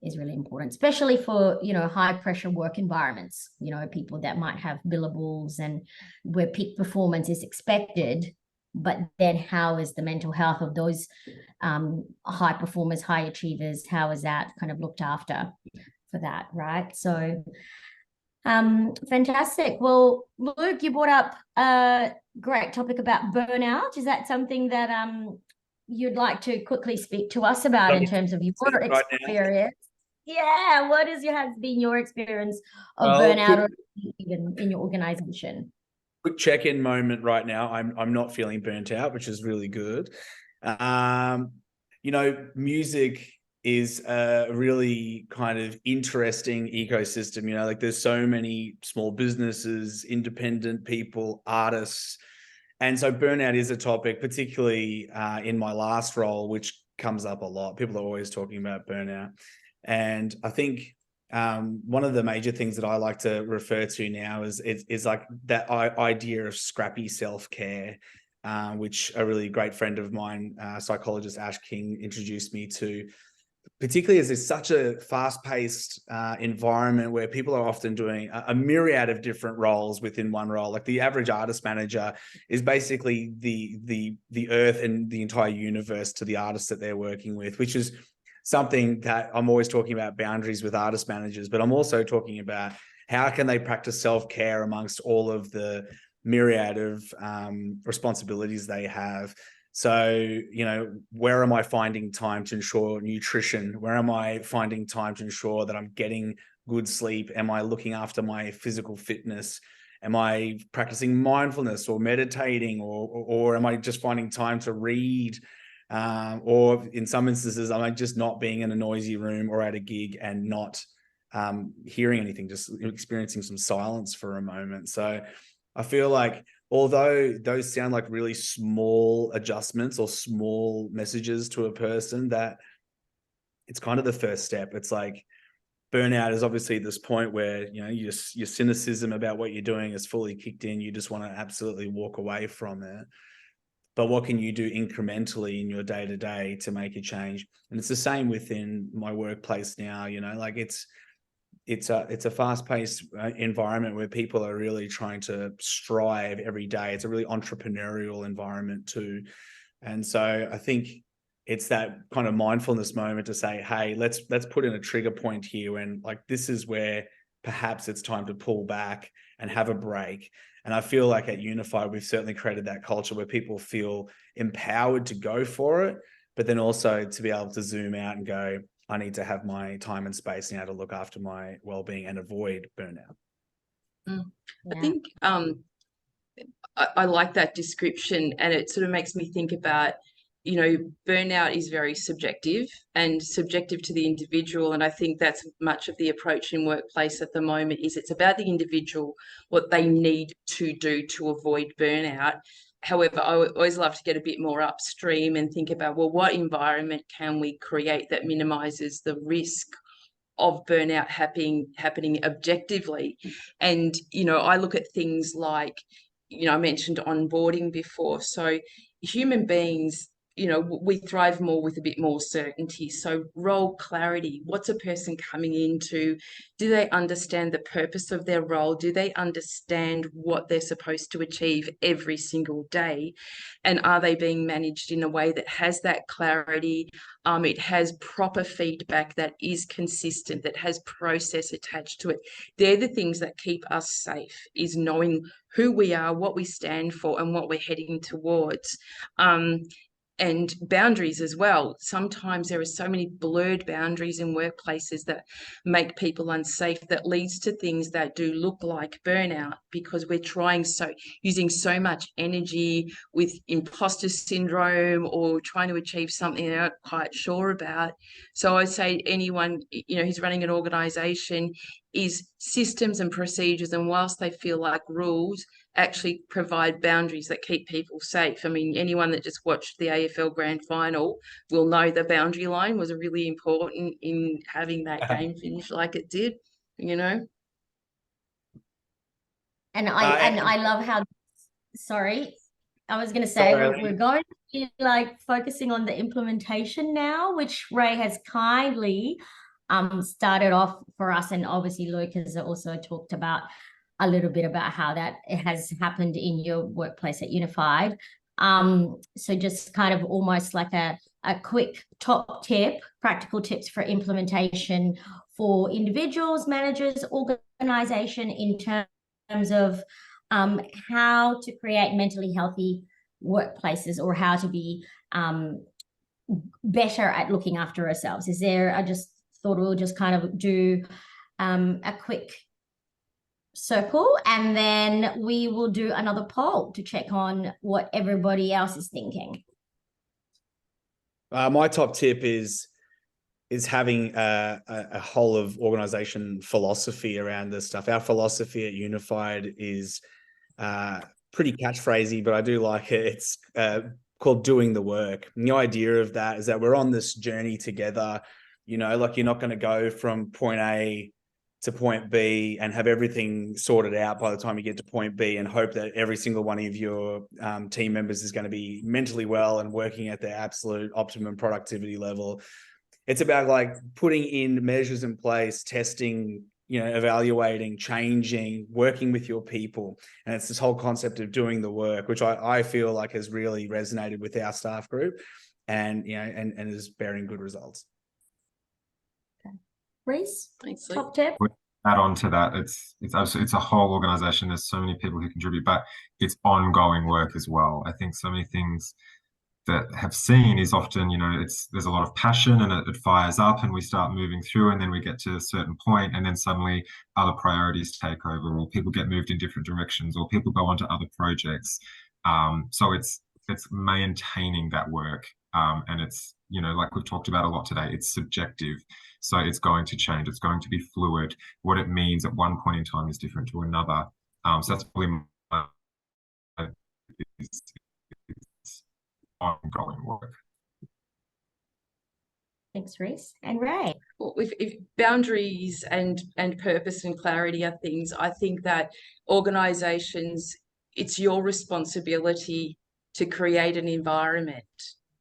is really important, especially for, high pressure work environments, people that might have billables and where peak performance is expected. But then how is the mental health of those high performers, high achievers, how is that kind of looked after for that, right? So fantastic. Well, Luke, you brought up a great topic about burnout. Is that something that you'd like to quickly speak to us about in terms of your Right now. experience. Yeah, what has been your experience of Well, burnout or even in your organization? quick check-in moment right now. I'm not feeling burnt out, which is really good. You know, music is a really kind of interesting ecosystem. You know, like there's so many small businesses, independent people, artists. And so burnout is a topic, particularly in my last role, which comes up a lot. People are always talking about burnout. And I think one of the major things that I like to refer to now is like that idea of scrappy self-care, which a really great friend of mine, psychologist Ash King, introduced me to, particularly as there's such a fast-paced environment where people are often doing a myriad of different roles within one role. Like the average artist manager is basically the earth and the entire universe to the artists that they're working with, which is something that I'm always talking about boundaries with artist managers, but I'm also talking about how can they practice self-care amongst all of the myriad of responsibilities they have. So, you know, where am I finding time to ensure nutrition? Where am I finding time to ensure that I'm getting good sleep? Am I looking after my physical fitness? Am I practicing mindfulness or meditating, or am I just finding time to read? Or in some instances, am I just not being in a noisy room or at a gig and not hearing anything, just experiencing some silence for a moment? So I feel like, although those sound like really small adjustments or small messages to a person, that it's kind of the first step. It's like burnout is obviously this point where, you know, your cynicism about what you're doing is fully kicked in. You just want to absolutely walk away from it. But what can you do incrementally in your day-to-day to make a change? And it's the same within my workplace now. You know, like it's a fast-paced environment where people are really trying to strive every day. It's a really entrepreneurial environment too. And so I think it's that kind of mindfulness moment to say, hey, let's put in a trigger point here, and like this is where perhaps it's time to pull back and have a break. And I feel like at Unify, we've certainly created that culture where people feel empowered to go for it, but then also to be able to zoom out and go, I need to have my time and space now to look after my well-being and avoid burnout. I think I like that description, and it sort of makes me think about, you know, burnout is very subjective to the individual. And I think that's much of the approach in workplace at the moment is it's about the individual, what they need to do to avoid burnout. However, I always love to get a bit more upstream and think about, well, what environment can we create that minimizes the risk of burnout happening objectively? And, you know, I look at things like, you know, I mentioned onboarding before. So human beings, you know, we thrive more with a bit more certainty. So role clarity, what's a person coming into? Do they understand the purpose of their role? Do they understand what they're supposed to achieve every single day? And are they being managed in a way that has that clarity? It has proper feedback that is consistent, that has process attached to it. They're the things that keep us safe, is knowing who we are, what we stand for, and what we're heading towards. And boundaries as well. Sometimes there are so many blurred boundaries in workplaces that make people unsafe, that leads to things that do look like burnout, because we're using so much energy with imposter syndrome or trying to achieve something they're not quite sure about. So I say anyone, you know, who's running an organization, is systems and procedures, and whilst they feel like rules, actually provide boundaries that keep people safe. I mean, anyone that just watched the AFL Grand Final will know the boundary line was really important in having that game finish like it did, you know. And I love how, sorry, I was going to say we're going to be like focusing on the implementation now, which Ray has kindly started off for us, and obviously Luke has also talked about a little bit about how that has happened in your workplace at Unified. So just kind of almost like a quick top tip, practical tips for implementation for individuals, managers, organization, in terms of how to create mentally healthy workplaces, or how to be better at looking after ourselves? Is there, I just thought we'll just kind of do a quick circle, and then we will do another poll to check on what everybody else is thinking. My top tip is having a whole of organization philosophy around this stuff. Our philosophy at Unified is pretty catchphrasy, but I do like it. It's called doing the work. And the idea of that is that we're on this journey together. You know, like, you're not going to go from point A to point B and have everything sorted out by the time you get to point B and hope that every single one of your team members is going to be mentally well and working at their absolute optimum productivity level. It's about like putting in measures in place, testing, you know, evaluating, changing, working with your people. And it's this whole concept of doing the work, which I feel like has really resonated with our staff group, and, you know, and is bearing good results. Okay. Rhys, Thanks, top tip? Add on to that, it's a whole organization. There's so many people who contribute, but it's ongoing work as well. I think so many things that have seen is often, you know, there's a lot of passion and it fires up and we start moving through, and then we get to a certain point and then suddenly other priorities take over, or people get moved in different directions, or people go on to other projects. So it's maintaining that work. And it's, you know, like we've talked about a lot today, it's subjective. So it's going to change. It's going to be fluid. What it means at one point in time is different to another. So that's probably my ongoing work. Thanks, Rhys. And Ray? Well, if boundaries and purpose and clarity are things, I think that organizations, it's your responsibility to create an environment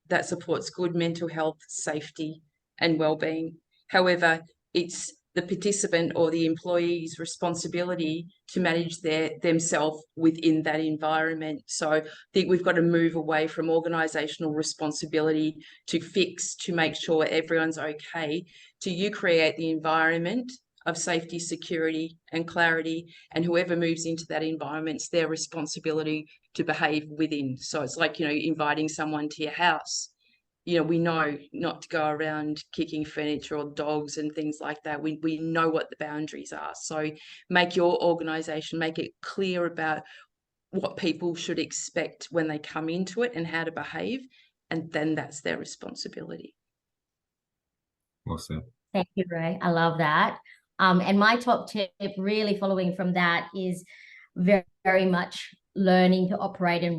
that supports good mental health, safety, and well-being. However, it's the participant or the employee's responsibility to manage themselves within that environment. So I think we've got to move away from organisational responsibility to fix, to make sure everyone's okay, to you create the environment of safety, security, and clarity, and whoever moves into that environment, it's their responsibility to behave within. So it's like, you know, inviting someone to your house. You know, we know not to go around kicking furniture or dogs and things like that. We know what the boundaries are. So make your organisation, make it clear about what people should expect when they come into it and how to behave, and then that's their responsibility. Well said. Thank you, Ray. I love that. And my top tip, really following from that, is very, very much learning to operate in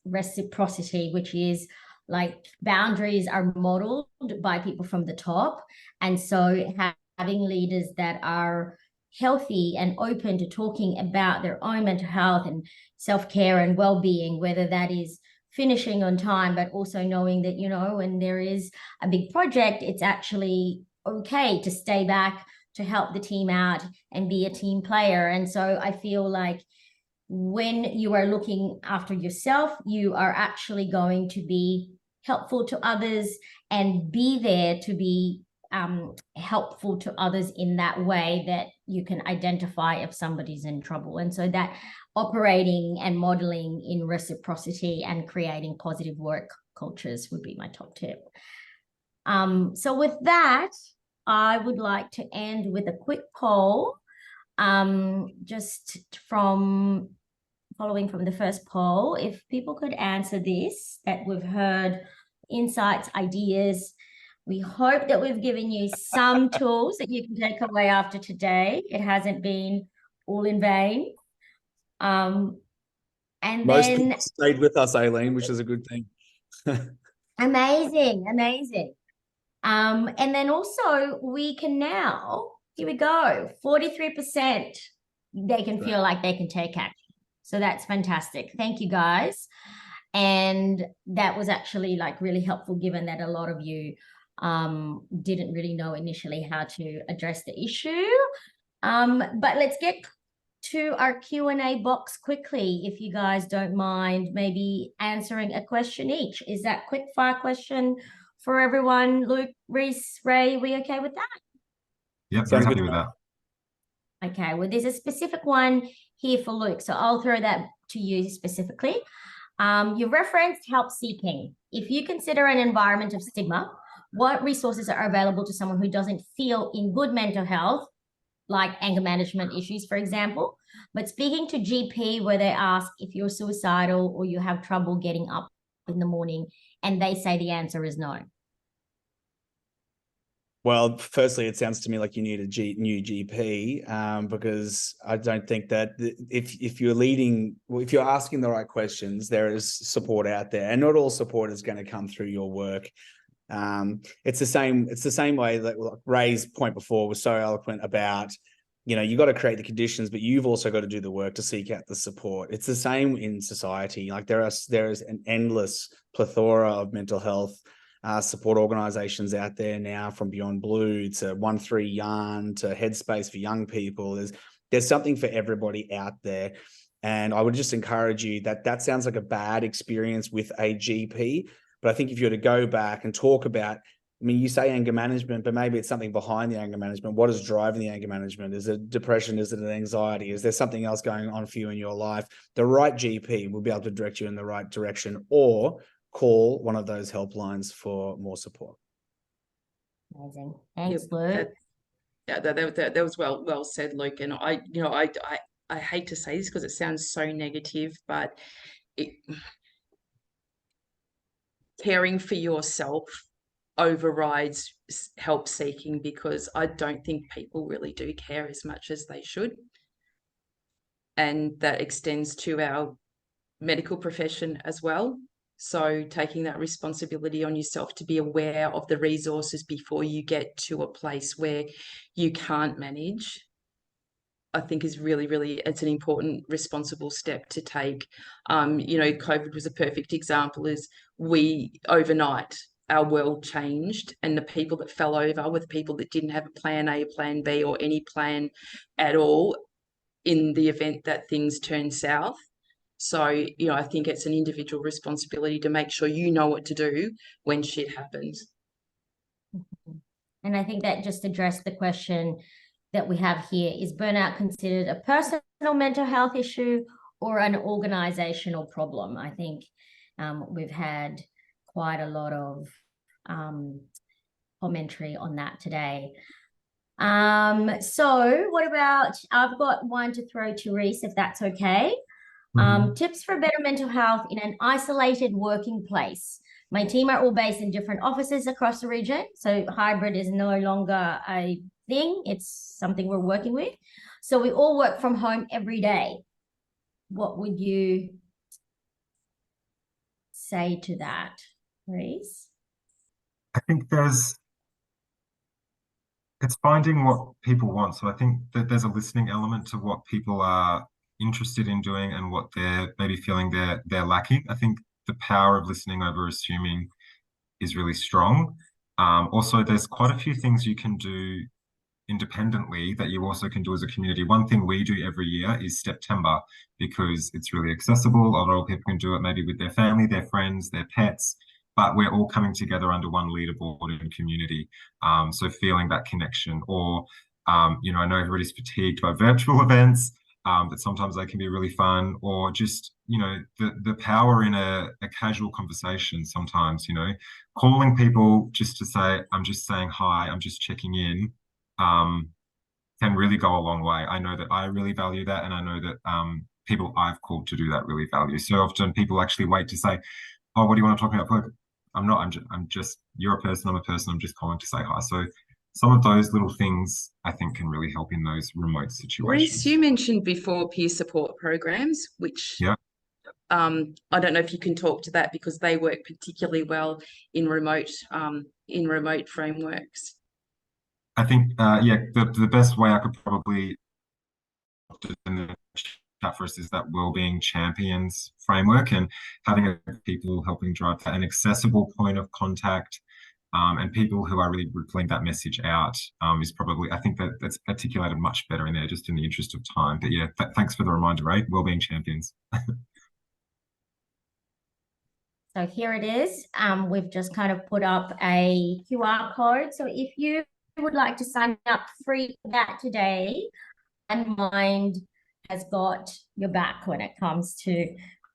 reciprocity, which is like boundaries are modeled by people from the top. And so having leaders that are healthy and open to talking about their own mental health and self-care and well-being, whether that is finishing on time, but also knowing that, you know, when there is a big project, it's actually okay to stay back to help the team out and be a team player. And so I feel like when you are looking after yourself, you are actually going to be helpful to others and be there to be helpful to others in that way that you can identify if somebody's in trouble. And so that operating and modeling in reciprocity and creating positive work cultures would be my top tip. So with that, I would like to end with a quick poll, just from following from the first poll. If people could answer this, that we've heard insights, ideas. We hope that we've given you some tools that you can take away after today. It hasn't been all in vain. And Most then people stayed with us, Aileen, which is a good thing. amazing. And then also we can now, here we go, 43%, they can feel like they can take action. So that's fantastic. Thank you, guys. And that was actually like really helpful, given that a lot of you didn't really know initially how to address the issue. But let's get to our Q&A box quickly, if you guys don't mind maybe answering a question each. Is that quick fire question for everyone? Luke, Rhys, Ray, we okay with that? Yep, very happy with that. Okay, well, there's a specific one here for Luke, so I'll throw that to you specifically. You referenced help seeking. If you consider an environment of stigma, what resources are available to someone who doesn't feel in good mental health, like anger management issues, for example, but speaking to GP where they ask if you're suicidal or you have trouble getting up in the morning, and they say the answer is no? Well, firstly, it sounds to me like you need a new GP, because I don't think that if you're if you're asking the right questions, there is support out there, and not all support is going to come through your work. It's the same way that Ray's point before was so eloquent about, you got to create the conditions, but you've also got to do the work to seek out the support. It's the same in society. Like there is an endless plethora of mental health support organizations out there now, from Beyond Blue to 13 Yarn to Headspace for young people. There's something for everybody out there. And I would just encourage you that sounds like a bad experience with a GP. But I think if you were to go back and talk about, you say anger management, but maybe it's something behind the anger management. What is driving the anger management? Is it depression? Is it an anxiety? Is there something else going on for you in your life? The right GP will be able to direct you in the right direction, or call one of those helplines for more support. Amazing. Thanks, Yep, Luke. that was well said, Luke. And I hate to say this because it sounds so negative, but caring for yourself overrides help seeking, because I don't think people really do care as much as they should. And that extends to our medical profession as well. So taking that responsibility on yourself to be aware of the resources before you get to a place where you can't manage, I think is really, it's an important, responsible step to take. COVID was a perfect example. Is overnight, our world changed, and the people that fell over were the people that didn't have a plan A, plan B, or any plan at all in the event that things turn south. So, I think it's an individual responsibility to make sure you know what to do when shit happens. And I think that just addressed the question that we have here. Is burnout considered a personal mental health issue or an organizational problem? I think we've had quite a lot of commentary on that today. So what about, I've got one to throw to Rhys, if that's okay. Tips for better mental health in an isolated working place. My team are all based in different offices across the region, so hybrid is no longer a thing. It's something we're working with. So we all work from home every day. What would you say to that, Rhys? I think it's finding what people want. So I think that there's a listening element to what people are interested in doing and what they're maybe feeling they're lacking. I think the power of listening over assuming is really strong. Also, there's quite a few things you can do independently that you also can do as a community. One thing we do every year is September, because it's really accessible. A lot of people can do it maybe with their family, their friends, their pets, but we're all coming together under one leaderboard in community. So feeling that connection, or, I know everybody's fatigued by virtual events, but sometimes they can be really fun, or just, the power in a casual conversation sometimes, calling people just to say, I'm just saying hi, I'm just checking in, can really go a long way. I know that I really value that, and I know that people I've called to do that really value. So often people actually wait to say, oh, what do you want to talk about? I'm just, you're a person, I'm a person, I'm just calling to say hi. So some of those little things I think can really help in those remote situations. Rhys, you mentioned before peer support programs, which I don't know if you can talk to that, because they work particularly well in remote frameworks. I think, the best way I could probably in the chat for us is that wellbeing champions framework, and having people helping drive that, an accessible point of contact, and people who are really pulling that message out is probably, I think that's articulated much better in there, just in the interest of time. But yeah, thanks for the reminder, Ray. Wellbeing champions. So here it is. We've just kind of put up a QR code. So if you would like to sign up free for that today, Unmind has got your back when it comes to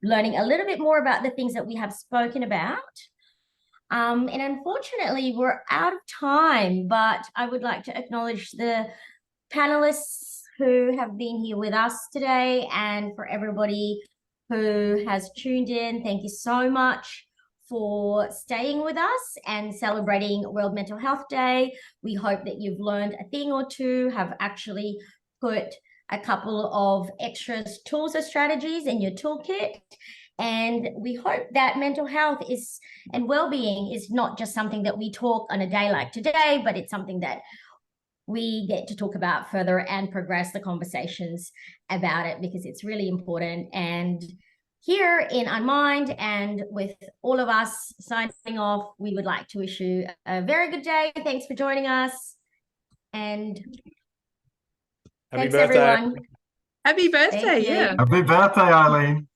learning a little bit more about the things that we have spoken about. And unfortunately, we're out of time, but I would like to acknowledge the panelists who have been here with us today, and for everybody who has tuned in. Thank you so much for staying with us and celebrating World Mental Health Day. We hope that you've learned a thing or two, have actually put a couple of extra tools or strategies in your toolkit. And we hope that mental health and well-being is not just something that we talk on a day like today, but it's something that we get to talk about further and progress the conversations about it, because it's really important. And here in Unmind, and with all of us signing off, we would like to wish you a very good day. Thanks for joining us. And Happy thanks, birthday. everyone. Happy birthday, Thank you. yeah. Happy birthday, Aileen.